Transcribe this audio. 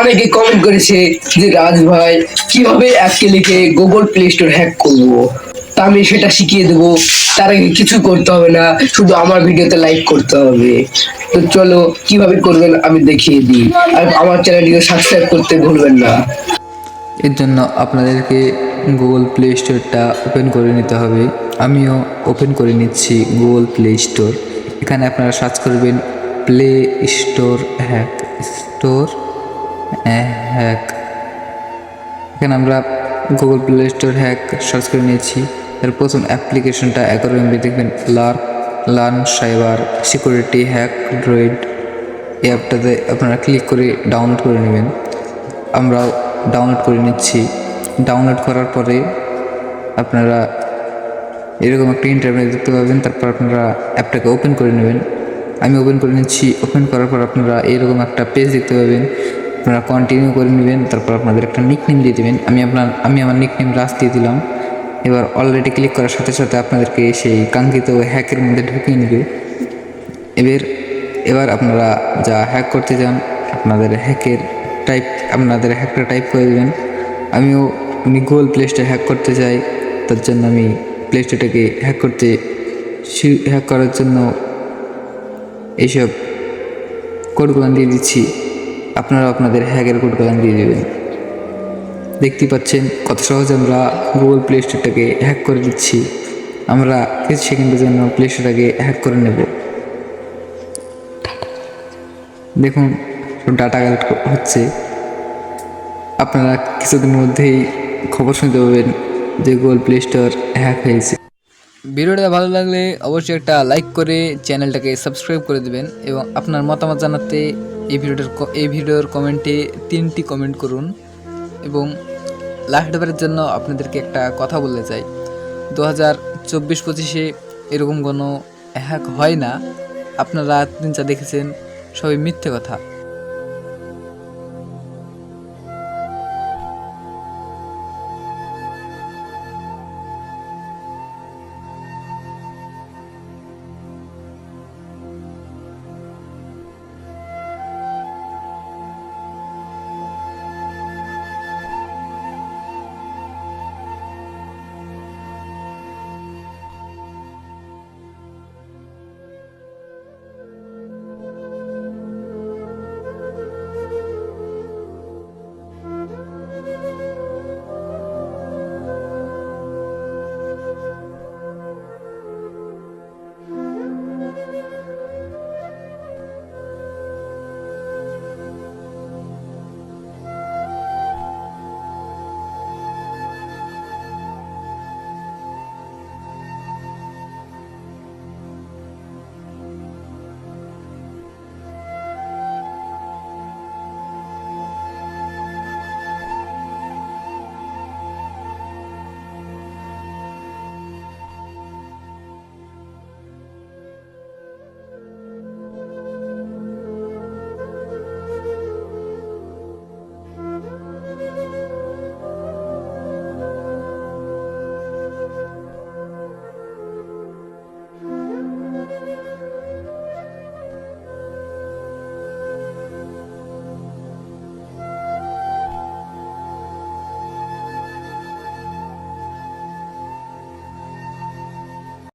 অনেকে কমেন্ট করেছে যে রাজ ভাই কিভাবে অ্যাপকে লিখে গুগল প্লে স্টোর হ্যাক করবো, তা আমি সেটা শিখিয়ে দেবো। তার আগে কিছু করতে হবে না, শুধু আমার ভিডিওতে লাইক করতে হবে। তো চলো কিভাবে করবেন আমি দেখিয়ে দিই, আর আমার চ্যানেলটিকে সাবস্ক্রাইব করতে ভুলবেন না। এর জন্য আপনাদেরকে গুগল প্লে স্টোরটা ওপেন করে নিতে হবে। আমিও ওপেন করে নিচ্ছি গুগল প্লে স্টোর। এখানে আপনারা সার্চ করবেন প্লে স্টোর হ্যাক। এখানে আমরা Google play store hack search করে নিয়েছি। এর প্রথম অ্যাপ্লিকেশনটা 11 MB দেখবেন, learn cyber security hack droid. এই অ্যাপটাতে আপনারা ক্লিক করে ডাউনলোড করে নেবেন। আমরাও ডাউনলোড করে নিচ্ছি। ডাউনলোড করার পরে আপনারা এরকম একটা ইন্টারফেস দেখতে পাবেন। তারপর আপনারা অ্যাপটাকে ওপেন করে নেবেন। আমি ওপেন করে নিচ্ছি। ওপেন করার পর আপনারা এরকম একটা পেজ দেখতে পাবেন। আপনারা কন্টিনিউ করে নেবেন। তারপর আপনাদের একটা নিকনেম দিয়ে দেবেন। আমি আমার নিকনেম রাজ দিয়ে দিলাম। এবার অলরেডি ক্লিক করার সাথে সাথে আপনাদেরকে সেই কাঙ্ক্ষিত হ্যাকের মধ্যে ঢুকিয়ে নেবে। এবার আপনারা যা হ্যাক করতে চান আপনাদের হ্যাকটা টাইপ করে দেবেন। আমি গুগল প্লে স্টোর হ্যাক করতে চাই, তার জন্য আমি প্লে স্টোরটাকে হ্যাক করার জন্য এইসব কোডগুলো দিয়ে দিচ্ছি। আপনারা আপনাদের হ্যাকের কোডগুলো দিয়ে দেবেন। দেখতে পাচ্ছেন কত সহজে আমরা গুগল প্লে স্টোরটাকে হ্যাক করে দিচ্ছি। আমরা কিছু সেকেন্ডের জন্য প্লে স্টোরটাকে হ্যাক করে নেব। দেখুন সব ডাটা কালেক্ট হচ্ছে। আপনারা কিছুদিনের মধ্যেই খবর শুনতে পাবেন যে গুগল প্লে স্টোর হ্যাক হয়েছে। ভিডিওটা ভালো লাগলে অবশ্যই একটা লাইক করে চ্যানেলটাকে সাবস্ক্রাইব করে দেবেন এবং আপনার মতামত জানাতে এই ভিডিওর কমেন্টে 3টি কমেন্ট করুন। এবং লাস্টবারের জন্য আপনাদেরকে একটা কথা বলতে চাই, 2024-25-এ এরকম কোনো হ্যাক হয় না। আপনারা যা দেখেছেন সবই মিথ্যে কথা।